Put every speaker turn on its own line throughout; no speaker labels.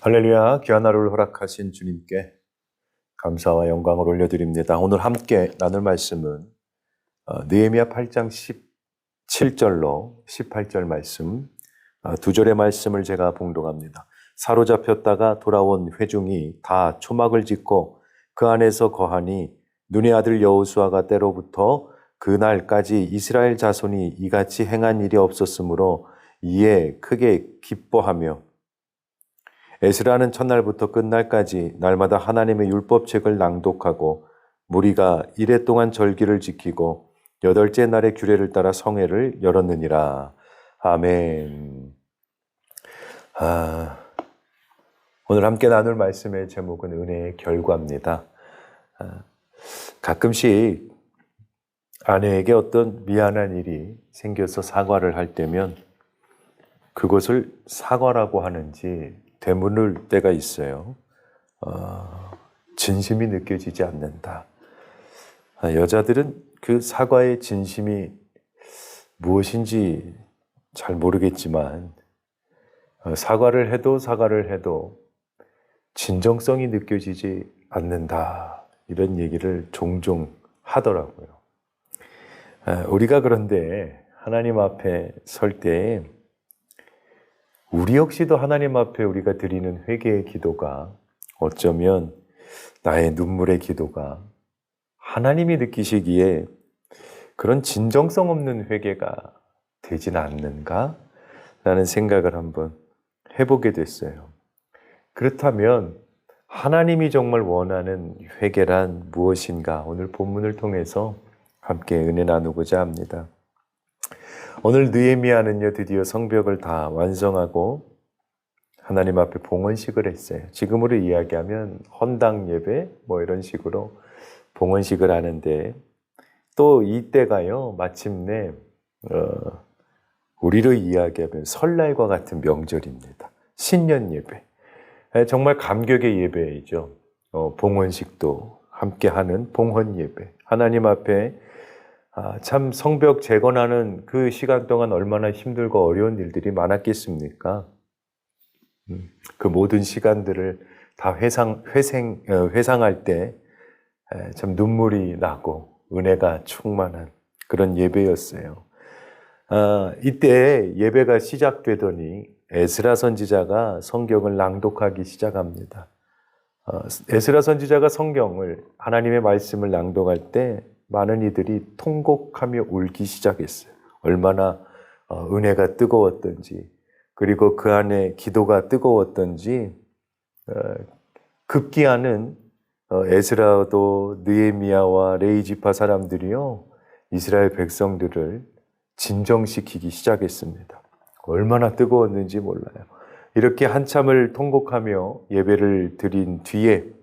할렐루야, 귀한 하루를 허락하신 주님께 감사와 영광을 올려드립니다. 오늘 함께 나눌 말씀은 느헤미야 8장 17절로 18절 말씀, 두 절의 말씀을 제가 봉독합니다. 사로잡혔다가 돌아온 회중이 다 초막을 짓고 그 안에서 거하니 눈의 아들 여호수아가 때로부터 그날까지 이스라엘 자손이 이같이 행한 일이 없었으므로 이에 크게 기뻐하며 에스라는 첫날부터 끝날까지 날마다 하나님의 율법책을 낭독하고 무리가 이레 동안 절기를 지키고 여덟째 날의 규례를 따라 성회를 열었느니라. 아멘. 오늘 함께 나눌 말씀의 제목은 은혜의 결과입니다. 가끔씩 아내에게 어떤 미안한 일이 생겨서 사과를 할 때면 그것을 사과라고 하는지 되물을 때가 있어요. 진심이 느껴지지 않는다. 여자들은 그 사과의 진심이 무엇인지 잘 모르겠지만 사과를 해도 진정성이 느껴지지 않는다. 이런 얘기를 종종 하더라고요. 우리가 그런데 하나님 앞에 설 때 우리 역시도 하나님 앞에 우리가 드리는 회개의 기도가 어쩌면 나의 눈물의 기도가 하나님이 느끼시기에 그런 진정성 없는 회개가 되지는 않는가? 라는 생각을 한번 해보게 됐어요. 그렇다면 하나님이 정말 원하는 회개란 무엇인가? 오늘 본문을 통해서 함께 은혜 나누고자 합니다. 오늘 느헤미야는요, 드디어 성벽을 다 완성하고 하나님 앞에 봉헌식을 했어요. 지금으로 이야기하면 헌당 예배 이런 식으로 봉헌식을 하는데 또 이때가요, 마침내 우리로 이야기하면 설날과 같은 명절입니다. 신년 예배. 정말 감격의 예배이죠. 봉헌식도 함께하는 봉헌 예배. 하나님 앞에 참 성벽 재건하는 그 시간 동안 얼마나 힘들고 어려운 일들이 많았겠습니까? 그 모든 시간들을 다 회상할 때 참 눈물이 나고 은혜가 충만한 그런 예배였어요. 이때 예배가 시작되더니 에스라 선지자가 성경을 낭독하기 시작합니다. 에스라 선지자가 성경을 하나님의 말씀을 낭독할 때 많은 이들이 통곡하며 울기 시작했어요. 얼마나 은혜가 뜨거웠던지, 그리고 그 안에 기도가 뜨거웠던지, 급기야는 에스라도 느헤미야와 레위지파 사람들이요, 이스라엘 백성들을 진정시키기 시작했습니다. 얼마나 뜨거웠는지 몰라요. 이렇게 한참을 통곡하며 예배를 드린 뒤에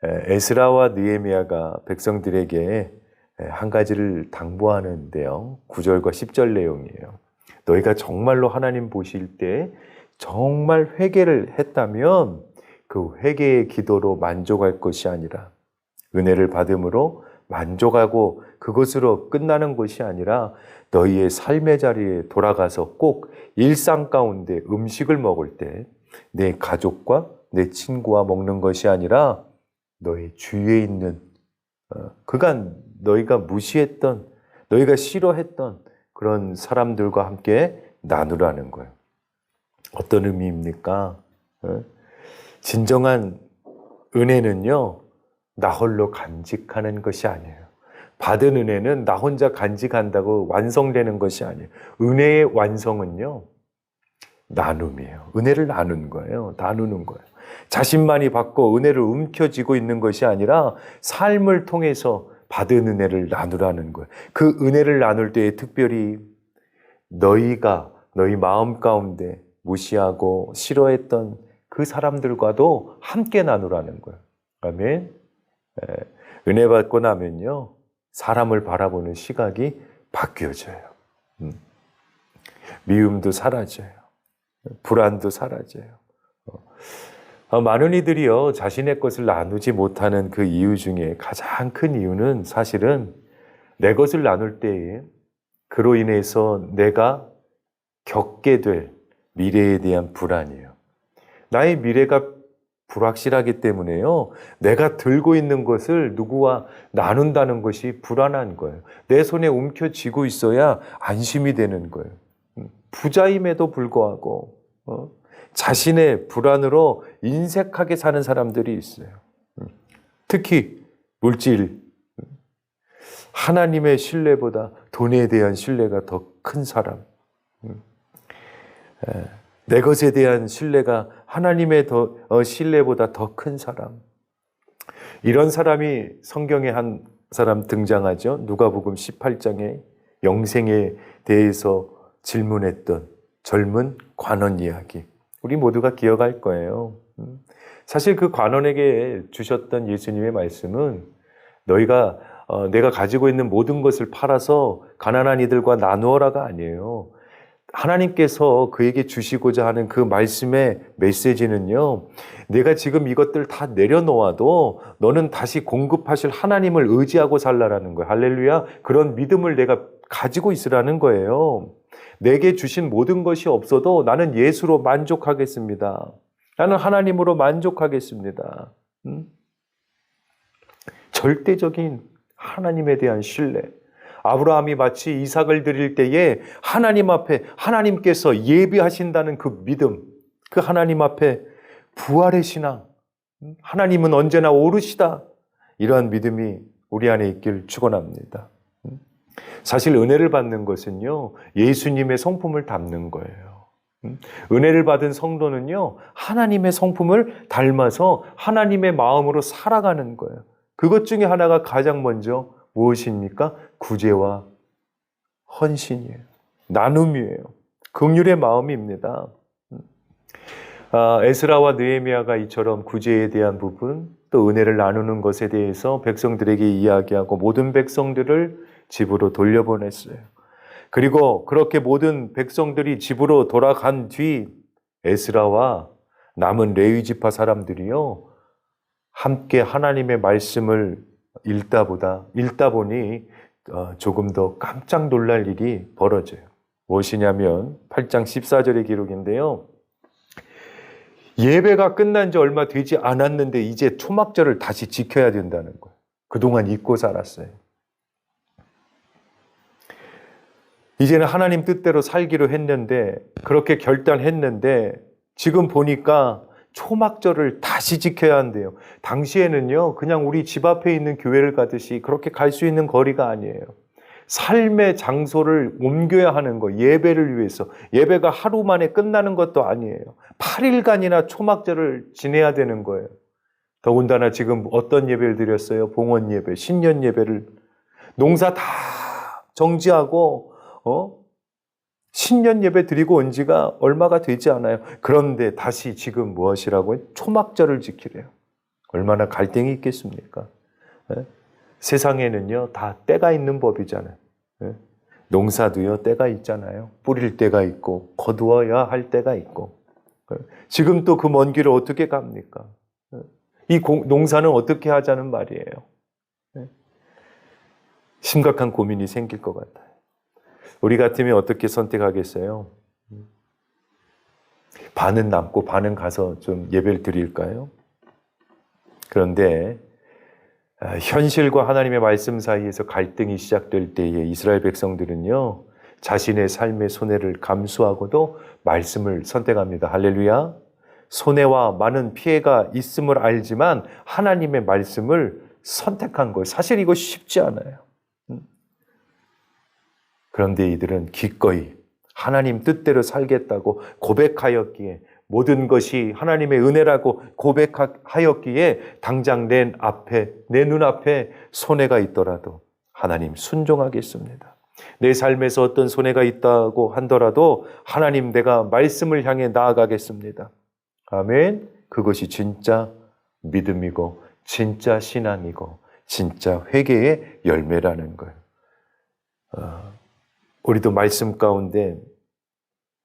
에스라와 느헤미야가 백성들에게 한 가지를 당부하는데요. 9절과 10절 내용이에요. 너희가 정말로 하나님 보실 때 정말 회개를 했다면 그 회개의 기도로 만족할 것이 아니라 은혜를 받음으로 만족하고 그것으로 끝나는 것이 아니라 너희의 삶의 자리에 돌아가서 꼭 일상 가운데 음식을 먹을 때 내 가족과 내 친구와 먹는 것이 아니라 너희 주위에 있는 그간 너희가 무시했던, 너희가 싫어했던 그런 사람들과 함께 나누라는 거예요. 어떤 의미입니까? 진정한 은혜는요, 나 홀로 간직하는 것이 아니에요. 받은 은혜는 나 혼자 간직한다고 완성되는 것이 아니에요. 은혜의 완성은요, 나눔이에요. 은혜를 나누는 거예요. 나누는 거예요. 자신만이 받고 은혜를 움켜쥐고 있는 것이 아니라 삶을 통해서 받은 은혜를 나누라는 거예요. 그 은혜를 나눌 때에 특별히 너희가 너희 마음 가운데 무시하고 싫어했던 그 사람들과도 함께 나누라는 거예요. 아멘. 은혜 받고 나면요, 사람을 바라보는 시각이 바뀌어져요. 미움도 사라져요. 불안도 사라져요. 많은 이들이요, 자신의 것을 나누지 못하는 그 이유 중에 가장 큰 이유는 사실은 내 것을 나눌 때에 그로 인해서 내가 겪게 될 미래에 대한 불안이에요. 나의 미래가 불확실하기 때문에요. 내가 들고 있는 것을 누구와 나눈다는 것이 불안한 거예요. 내 손에 움켜쥐고 있어야 안심이 되는 거예요. 부자임에도 불구하고 자신의 불안으로 인색하게 사는 사람들이 있어요. 특히 물질, 하나님의 신뢰보다 돈에 대한 신뢰가 더 큰 사람, 내 것에 대한 신뢰가 하나님의 신뢰보다 더 큰 사람. 이런 사람이 성경에 한 사람 등장하죠. 누가복음 18장에 영생에 대해서 질문했던 젊은 관원 이야기. 우리 모두가 기억할 거예요. 사실 그 관원에게 주셨던 예수님의 말씀은 너희가 내가 가지고 있는 모든 것을 팔아서 가난한 이들과 나누어라가 아니에요. 하나님께서 그에게 주시고자 하는 그 말씀의 메시지는요, 내가 지금 이것들 다 내려놓아도 너는 다시 공급하실 하나님을 의지하고 살라라는 거예요. 할렐루야. 그런 믿음을 내가 가지고 있으라는 거예요. 내게 주신 모든 것이 없어도 나는 예수로 만족하겠습니다. 나는 하나님으로 만족하겠습니다. 절대적인 하나님에 대한 신뢰. 아브라함이 마치 이삭을 드릴 때에 하나님 앞에 하나님께서 예비하신다는 그 믿음, 그 하나님 앞에 부활의 신앙, 하나님은 언제나 오르시다, 이러한 믿음이 우리 안에 있길 축원합니다. 사실 은혜를 받는 것은요, 예수님의 성품을 담는 거예요. 은혜를 받은 성도는요, 하나님의 성품을 닮아서 하나님의 마음으로 살아가는 거예요. 그것 중에 하나가 가장 먼저 무엇입니까? 구제와 헌신이에요. 나눔이에요. 긍휼의 마음입니다. 에스라와 느헤미야가 이처럼 구제에 대한 부분, 또 은혜를 나누는 것에 대해서 백성들에게 이야기하고 모든 백성들을 집으로 돌려보냈어요. 그리고 그렇게 모든 백성들이 집으로 돌아간 뒤 에스라와 남은 레위 지파 사람들이요, 함께 하나님의 말씀을 읽다 보니 조금 더 깜짝 놀랄 일이 벌어져요. 무엇이냐면 8장 14절의 기록인데요. 예배가 끝난 지 얼마 되지 않았는데 이제 초막절을 다시 지켜야 된다는 거예요. 그동안 잊고 살았어요. 이제는 하나님 뜻대로 살기로 했는데, 그렇게 결단했는데 지금 보니까 초막절을 다시 지켜야 한대요. 당시에는요, 그냥 우리 집 앞에 있는 교회를 가듯이 그렇게 갈 수 있는 거리가 아니에요. 삶의 장소를 옮겨야 하는 거, 예배를 위해서. 예배가 하루 만에 끝나는 것도 아니에요. 8일간이나 초막절을 지내야 되는 거예요. 더군다나 지금 어떤 예배를 드렸어요? 봉헌 예배, 신년 예배를. 농사 다 정지하고 신년 예배 드리고 온 지가 얼마가 되지 않아요. 그런데 다시 지금 무엇이라고요? 초막절을 지키래요. 얼마나 갈등이 있겠습니까? 세상에는요, 다 때가 있는 법이잖아요. 농사도요, 때가 있잖아요. 뿌릴 때가 있고 거두어야 할 때가 있고. 지금 또 그 먼 길을 어떻게 갑니까? 이 농사는 어떻게 하자는 말이에요. 심각한 고민이 생길 것 같아요. 우리 같으면 어떻게 선택하겠어요? 반은 남고 반은 가서 좀 예배를 드릴까요? 그런데 현실과 하나님의 말씀 사이에서 갈등이 시작될 때에 이스라엘 백성들은요, 자신의 삶의 손해를 감수하고도 말씀을 선택합니다. 할렐루야. 손해와 많은 피해가 있음을 알지만 하나님의 말씀을 선택한 거예요. 사실 이거 쉽지 않아요. 그런데 이들은 기꺼이 하나님 뜻대로 살겠다고 고백하였기에, 모든 것이 하나님의 은혜라고 고백하였기에 당장 내 눈앞에 손해가 있더라도 하나님 순종하겠습니다. 내 삶에서 어떤 손해가 있다고 하더라도 하나님, 내가 말씀을 향해 나아가겠습니다. 아멘. 그것이 진짜 믿음이고 진짜 신앙이고 진짜 회개의 열매라는 거예요. 우리도 말씀 가운데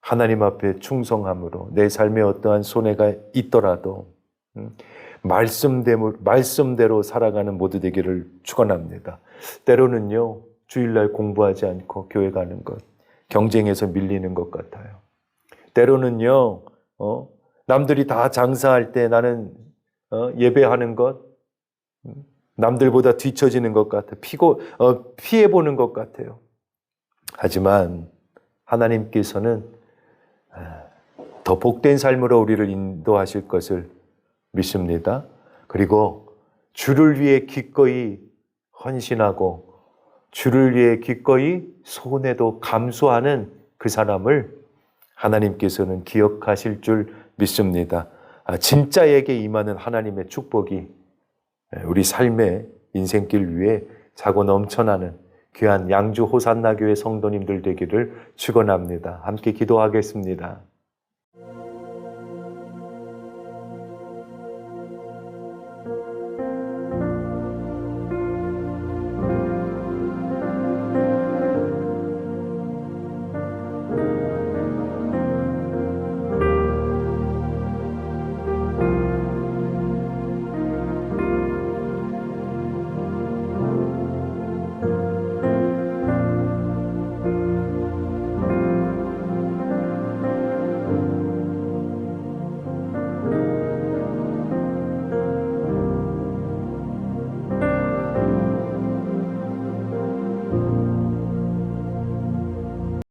하나님 앞에 충성함으로 내 삶에 어떠한 손해가 있더라도 말씀대로 살아가는 모두 되기를 축원합니다. 때로는요, 주일날 공부하지 않고 교회 가는 것, 경쟁에서 밀리는 것 같아요. 때로는요, 남들이 다 장사할 때 나는 예배하는 것, 남들보다 뒤처지는 것 같아. 피해보는 것 같아요. 하지만 하나님께서는 더 복된 삶으로 우리를 인도하실 것을 믿습니다. 그리고 주를 위해 기꺼이 헌신하고 주를 위해 기꺼이 손해도 감수하는 그 사람을 하나님께서는 기억하실 줄 믿습니다. 진짜에게 임하는 하나님의 축복이 우리 삶의 인생길 위에 차고 넘쳐나는 귀한 양주 호산나 교회 성도님들 되기를 축원합니다. 함께 기도하겠습니다.